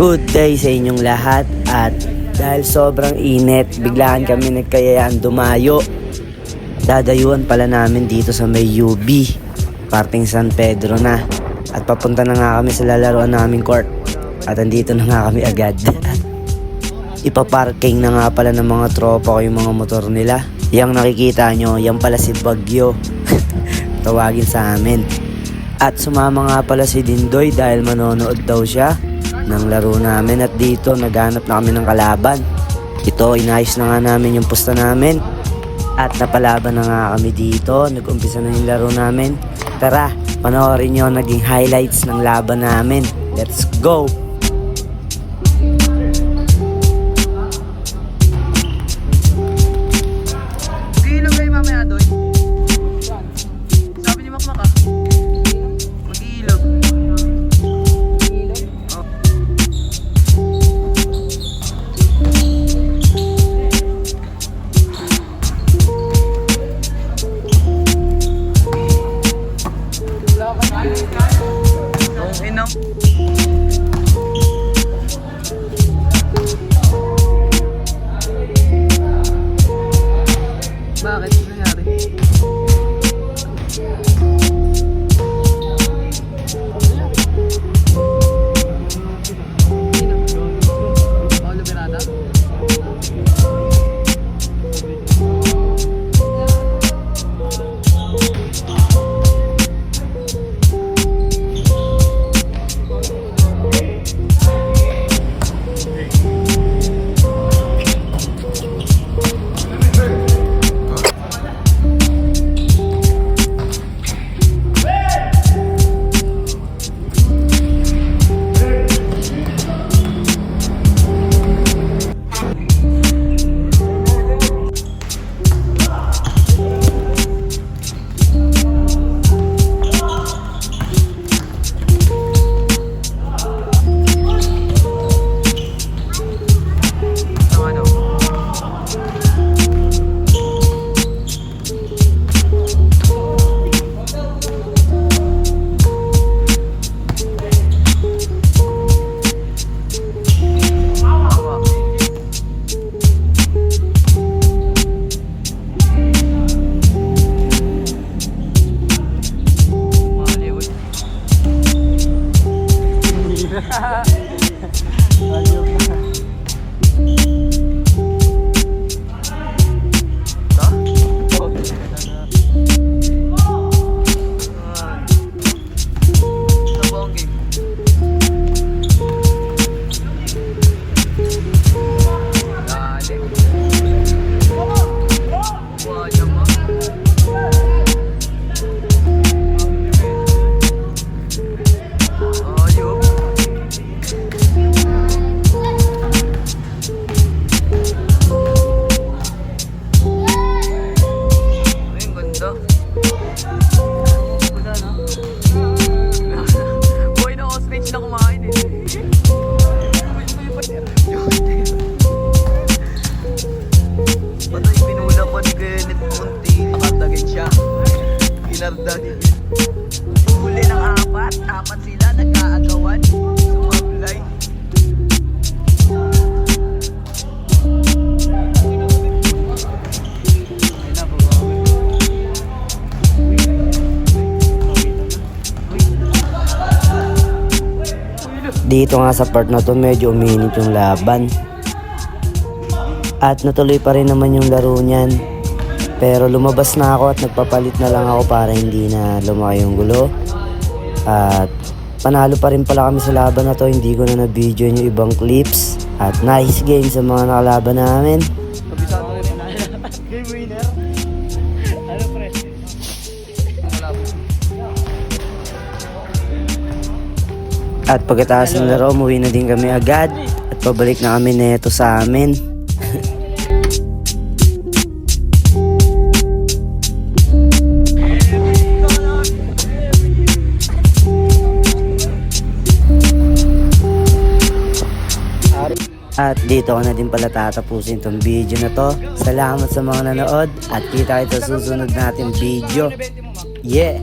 Good day sa inyong lahat at dahil sobrang init, biglaan kami nagkayayaan dumayo. Dadayuan pala namin dito sa may UB, parting San Pedro na. At papunta na nga kami sa lalaroan naming court. At andito na nga kami agad. Ipaparking na nga pala ng mga tropa ko yung mga motor nila. Yang nakikita nyo, yan pala si Bagyo. Tawagin sa amin. At sumama nga pala si Dindoy dahil manonood daw siya ng laro namin. At dito naghanap na kami ng kalaban. Ito, inayos na nga namin yung pusta namin. At napalaban na nga kami dito. Nag-umpisa na yung laro namin. Tara, panoorin nyo naging highlights ng laban namin. Let's go! Mag-iilog kayo mamaya doon. Sabi ni Makmak ah. Mag-iilog. Okay na. Bakit? Ano nangyari? Paulo Berada? Huli ng apat sila nagkaagawan. Sumablay. Dito nga sa part na to medyo uminit yung laban. At natuloy pa rin naman yung laro niyan. Pero lumabas na ako at nagpapalit na lang ako para hindi na lumaki yung gulo. At panalo pa rin pala kami sa laban na to. Hindi ko na na-video yung ibang clips. At nice game sa mga nakalaban namin. Kabisado rin na. Game winner. Ano pre? At pagkatapos ng laro, umuwi na din kami agad. At pabalik na kami neto sa amin. At dito ko na din pala tatapusin itong video na to. Salamat sa mga nanood at kita ito susunod natin video. Yeah!